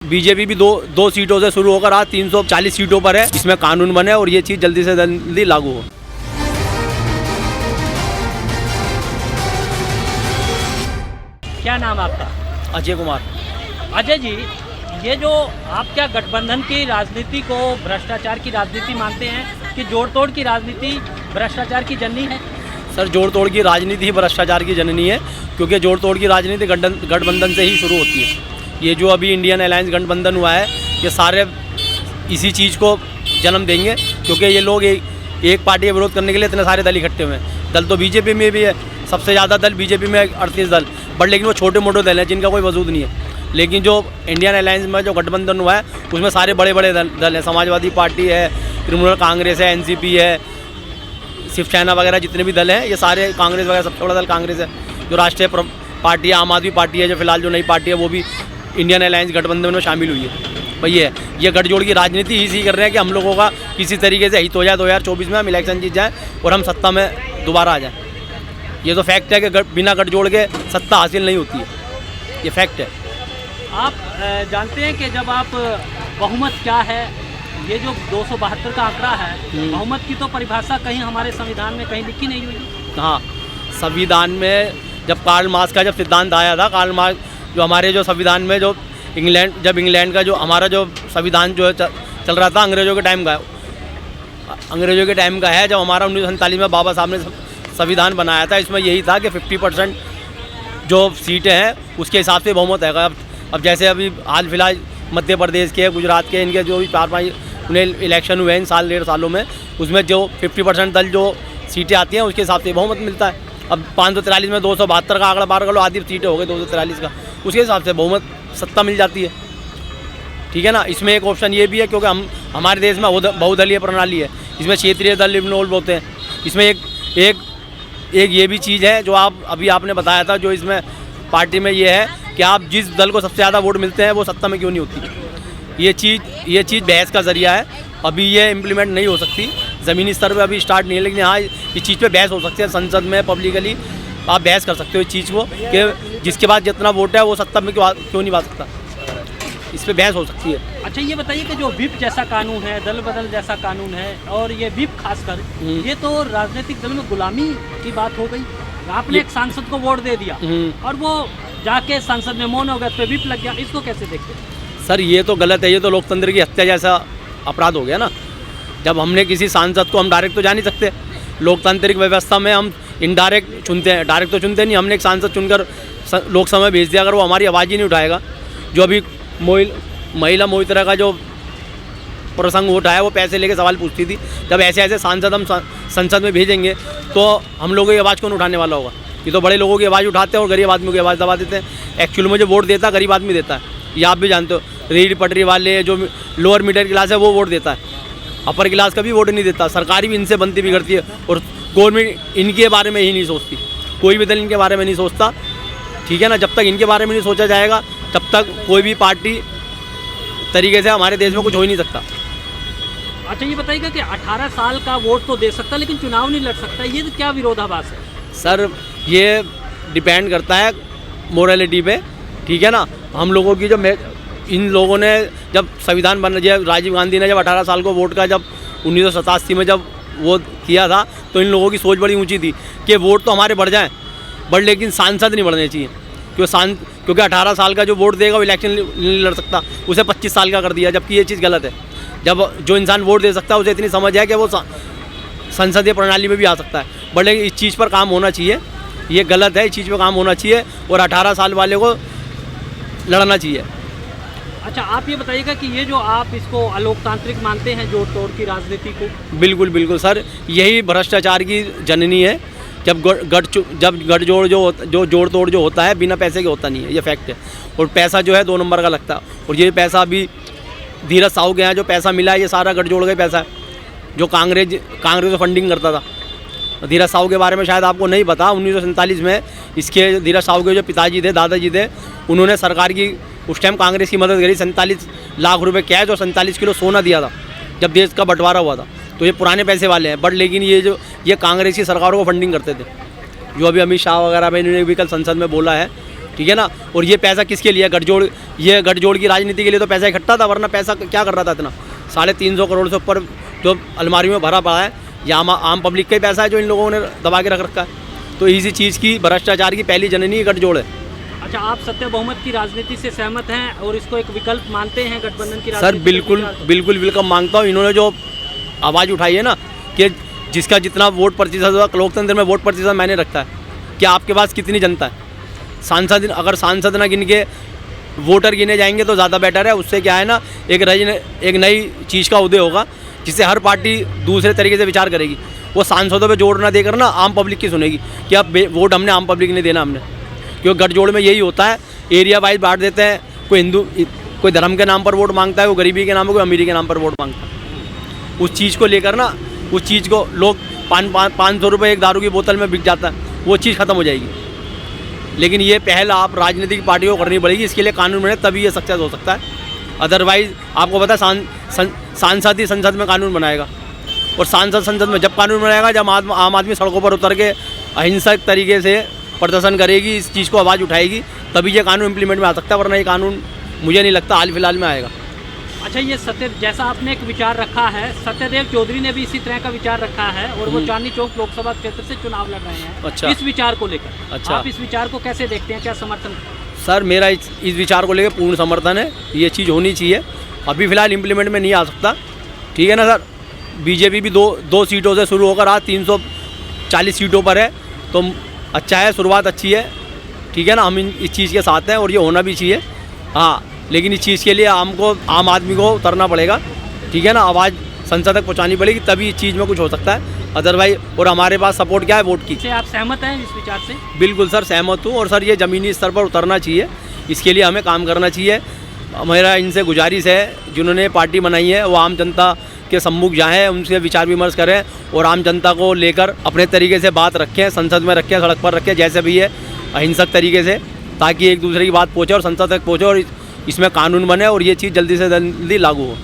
BJP भी दो सीटों से शुरू होकर आज 340 सीटों पर है। इसमें कानून बने और ये चीज़ जल्दी से जल्दी लागू हो। क्या नाम आपका? अजय कुमार। अजय जी, ये जो आप क्या गठबंधन की राजनीति को भ्रष्टाचार की राजनीति मानते हैं कि जोड़ तोड़ की राजनीति भ्रष्टाचार की जननी है? सर, जोड़ तोड़ की राजनीति ही भ्रष्टाचार की जननी है, क्योंकि जोड़ तोड़ की राजनीति गठबंधन से ही शुरू होती है। ये जो अभी इंडियन अलायंस गठबंधन हुआ है, ये सारे इसी चीज़ को जन्म देंगे, क्योंकि ये लोग एक पार्टी का विरोध करने के लिए इतने सारे दल इकट्ठे हुए हैं। दल तो बीजेपी में भी है, सबसे ज़्यादा दल बीजेपी में 38 दल, बट लेकिन वो छोटे मोटे दल हैं जिनका कोई वजूद नहीं है। लेकिन जो इंडियन अलायंस में जो गठबंधन हुआ है उसमें सारे बड़े बड़े दल हैं। समाजवादी पार्टी है, तृणमूल कांग्रेस है, एनसीपी है, शिवसेना वगैरह जितने भी दल हैं ये सारे, कांग्रेस वगैरह सबसे बड़ा दल कांग्रेस है। जो राष्ट्रीय पार्टी है, आम आदमी पार्टी है, जो फिलहाल जो नई पार्टी है वो भी इंडियन अलायंस गठबंधन में शामिल हुई है। भाई ये गठजोड़ की राजनीति इसी कर रहे हैं कि हम लोगों का किसी तरीके से हित हो जाए, 2024 में हम इलेक्शन जीत जाएँ और हम सत्ता में दोबारा आ जाएँ। ये तो फैक्ट है कि बिना गठजोड़ के सत्ता हासिल नहीं होती है, ये फैक्ट है। आप जानते हैं कि जब आप बहुमत क्या है, ये जो 272 का आंकड़ा है, बहुमत की तो परिभाषा कहीं हमारे संविधान में कहीं लिखी नहीं हुई। हाँ, संविधान में जब कार्ल मार्क्स का जब सिद्धांत आया था, कार्ल मार्क्स जो हमारे जो संविधान में जो इंग्लैंड का जो हमारा जो संविधान जो चल रहा था अंग्रेज़ों के टाइम का है, जब हमारा 1947 में बाबा साहब ने संविधान बनाया था। इसमें यही था कि 50% जो सीटें हैं उसके हिसाब से बहुमत है। अब जैसे अभी हाल फिलहाल मध्य प्रदेश के, गुजरात के, इनके जो भी 4-5 उन्हें इलेक्शन हुए हैं इन साल 1.5 सालों में, उसमें जो 50% दल जो सीटें आती हैं उसके हिसाब से बहुमत मिलता है। अब 543 में 272 का आंकड़ा पार कर लो, आधी सीटें हो गई 243 का, उसके हिसाब से बहुमत सत्ता मिल जाती है। ठीक है ना। इसमें एक ऑप्शन ये भी है क्योंकि हमारे देश में बहुदलीय प्रणाली है, इसमें क्षेत्रीय दल इन्वॉल्व होते हैं। इसमें एक ये भी चीज़ है जो आपने बताया था, जो इसमें पार्टी में ये है कि आप जिस दल को सबसे ज़्यादा वोट मिलते हैं वो सत्ता में क्यों नहीं होती। ये चीज़ बहस का ज़रिया है। अभी ये इम्प्लीमेंट नहीं हो सकती, ज़मीनी स्तर पे अभी स्टार्ट नहीं है, लेकिन हाँ इस चीज़ पे बहस हो सकती है। संसद में पब्लिकली आप बहस कर सकते हो इस चीज़ को कि जिसके पास जितना वोट है वो सत्ता में क्यों नहीं आ सकता, इस पर बहस हो सकती है। अच्छा, ये बताइए कि जो व्हिप जैसा कानून है, दल बदल जैसा कानून है, और ये व्हिप खासकर, ये तो राजनीतिक दल में गुलामी की बात हो गई। आपने एक सांसद को वोट दे दिया और वो जाके संसद में मौन हो गया, तो व्हिप लग गया, इसको कैसे देखते हैं? सर, ये तो गलत है, ये तो लोकतंत्र की हत्या जैसा अपराध हो गया ना। जब हमने किसी सांसद को, हम डायरेक्ट तो जा नहीं सकते, लोकतांत्रिक व्यवस्था में हम इनडायरेक्ट चुनते हैं, डायरेक्ट तो चुनते नहीं। हमने एक सांसद चुनकर लोकसभा में भेज दिया, अगर वो हमारी आवाज़ ही नहीं उठाएगा। जो अभी महिला मोहितरा का जो प्रसंग उठाया, वो पैसे लेके सवाल पूछती थी। जब ऐसे सांसद हम संसद में भेजेंगे तो हम लोगों की आवाज़ कौन उठाने वाला होगा? ये तो बड़े लोगों की आवाज़ उठाते हैं और गरीब आदमियों की आवाज़ दबा देते हैं। एक्चुअल में जो वोट देता है गरीब आदमी देता है, ये आप भी जानते हो। रेहड़ी पटरी वाले, जो लोअर मिडिल क्लास है, वो वोट देता है, अपर क्लास का भी वोट नहीं देता। सरकारी भी इनसे बनती बिगड़ती है और गवर्नमेंट इनके बारे में ही नहीं सोचती, कोई भी दल इनके बारे में नहीं सोचता। ठीक है ना। जब तक इनके बारे में नहीं सोचा जाएगा तब तक कोई भी पार्टी तरीके से हमारे देश में कुछ हो ही नहीं सकता। अच्छा, ये बताइएगा कि 18 साल का वोट तो दे सकता लेकिन चुनाव नहीं लड़ सकता, ये तो क्या विरोधाभास है? सर, ये डिपेंड करता है मोरालिटी पे। ठीक है ना। हम लोगों की इन लोगों ने जब संविधान बन जब राजीव गांधी ने जब 18 साल को वोट का जब 1987 में जब वो किया था, तो इन लोगों की सोच बड़ी ऊंची थी कि वोट तो हमारे बढ़ जाएं, बट लेकिन सांसद नहीं बढ़ने चाहिए। क्योंकि 18 साल का जो वोट देगा वो इलेक्शन नहीं लड़ सकता, उसे 25 साल का कर दिया, जबकि ये चीज़ गलत है। जब जो इंसान वोट दे सकता है उसे इतनी समझ है कि वो संसदीय प्रणाली में भी आ सकता है, बट लेकिन इस चीज़ पर काम होना चाहिए। ये गलत है, इस चीज़ पर काम होना चाहिए और 18 साल वाले को लड़ना चाहिए। अच्छा, आप ये बताइएगा कि ये जो आप इसको अलोकतांत्रिक मानते हैं, जोड़ तोड़ की राजनीति को? बिल्कुल बिल्कुल सर, यही भ्रष्टाचार की जननी है। जब गठजोड़ जो जोड़ तोड़ जो होता है बिना पैसे के होता नहीं है, ये फैक्ट है। और पैसा जो है 2 नंबर का लगता है। और ये पैसा अभी धीरज साहू के यहाँ जो पैसा मिला है, ये सारा गठजोड़ का पैसा है, जो कांग्रेस को फंडिंग करता था। धीरज साहू के बारे में शायद आपको नहीं पता, 1947 में इसके धीरज साहू के जो पिताजी थे, दादाजी थे, उन्होंने सरकार की उस टाइम कांग्रेस की मदद करी। 47 लाख रुपए कैश और 47 किलो सोना दिया था जब देश का बंटवारा हुआ था। तो ये पुराने पैसे वाले हैं, बट लेकिन ये कांग्रेस की सरकारों को फंडिंग करते थे, जो अभी अमित शाह वगैरह में इन्होंने भी कल संसद में बोला है। ठीक है ना। और ये पैसा किसके लिए? गठजोड़, ये गठजोड़ की राजनीति के लिए तो पैसा इकट्ठा था, वरना पैसा क्या कर रहा था इतना? 350 करोड़ से ऊपर जो अलमारी में भरा पड़ा है, ये आम पब्लिक का ही पैसा है जो इन लोगों ने दबा के रख रखा है। तो इसी चीज़ की, भ्रष्टाचार की पहली जननी गठजोड़ है। अच्छा, आप सत्य बहुमत की राजनीति से सहमत हैं और इसको एक विकल्प मानते हैं गठबंधन की सर राजनीति? बिल्कुल विकल्प मांगता हूँ। इन्होंने जो आवाज़ उठाई है ना कि जिसका जितना वोट प्रतिशत होगा, लोकतंत्र में वोट प्रतिशत मैंने रखता है कि आपके पास कितनी जनता है। सांसद, अगर सांसद ना गिन के वोटर गिने जाएंगे तो ज़्यादा बेटर है। उससे क्या है ना, एक नई चीज़ का उदय होगा जिससे हर पार्टी दूसरे तरीके से विचार करेगी। वो सांसदों पे जोर ना देकर ना आम पब्लिक की सुनेगी कि अब वोट हमने आम पब्लिक ने देना हमने। क्योंकि गठजोड़ में यही होता है, एरिया वाइज बांट देते हैं। कोई हिंदू, कोई धर्म के नाम पर वोट मांगता है, कोई गरीबी के नाम पर, कोई अमीरी के नाम पर वोट मांगता है। उस चीज़ को लेकर ना, उस चीज़ को लोग 500 रुपये एक दारू की बोतल में बिक जाता है, वो चीज़ ख़त्म हो जाएगी। लेकिन ये पहल आप राजनीतिक पार्टियों को करनी पड़ेगी, इसके लिए कानून बने तभी ये सक्सेस हो सकता है। अदरवाइज़ आपको पता है सांसद ही संसद में कानून बनाएगा, और सांसद संसद में जब कानून बनाएगा, जब आम आदमी सड़कों पर उतर के अहिंसक तरीके से प्रदर्शन करेगी, इस चीज़ को आवाज़ उठाएगी, तभी ये कानून इम्प्लीमेंट में आ सकता है, वरना ये कानून मुझे नहीं लगता हाल फिलहाल में आएगा। अच्छा, ये जैसा आपने एक विचार रखा है, सत्यदेव चौधरी ने भी इसी तरह का विचार रखा है और वो चांदनी चौक लोकसभा क्षेत्र से चुनाव लड़ रहे हैं। अच्छा। इस विचार को लेकर अच्छा, आप इस विचार को कैसे देखते हैं, क्या समर्थन? सर मेरा इस विचार को लेकर पूर्ण समर्थन है। ये चीज़ होनी चाहिए। अभी फ़िलहाल इम्प्लीमेंट में नहीं आ सकता, ठीक है ना सर। बीजेपी भी दो सीटों से शुरू होकर आज 340 सीटों पर है, तो अच्छा है, शुरुआत अच्छी है, ठीक है ना। हम इस चीज़ के साथ हैं और ये होना भी चाहिए। हाँ, लेकिन इस चीज़ के लिए आम आदमी को उतरना पड़ेगा, ठीक है ना। आवाज़ संसद तक पहुँचानी पड़ेगी, तभी इस चीज़ में कुछ हो सकता है। अदरवाइज, और हमारे पास सपोर्ट क्या है? वोट की। आप सहमत हैं इस विचार से? बिल्कुल सर, सहमत हूँ। और सर ये ज़मीनी स्तर पर उतरना चाहिए, इसके लिए हमें काम करना चाहिए। मेरा इनसे गुजारिश है, जिन्होंने पार्टी बनाई है वो आम जनता के सम्मुख जाएँ, उनसे विचार विमर्श करें और आम जनता को लेकर अपने तरीके से बात रखें, संसद में रखें, सड़क पर रखें, जैसे भी है अहिंसक तरीके से, ताकि एक दूसरे की बात पहुँचे और संसद तक पहुँचे और इसमें कानून बने और ये चीज़ जल्दी से जल्दी लागू हो।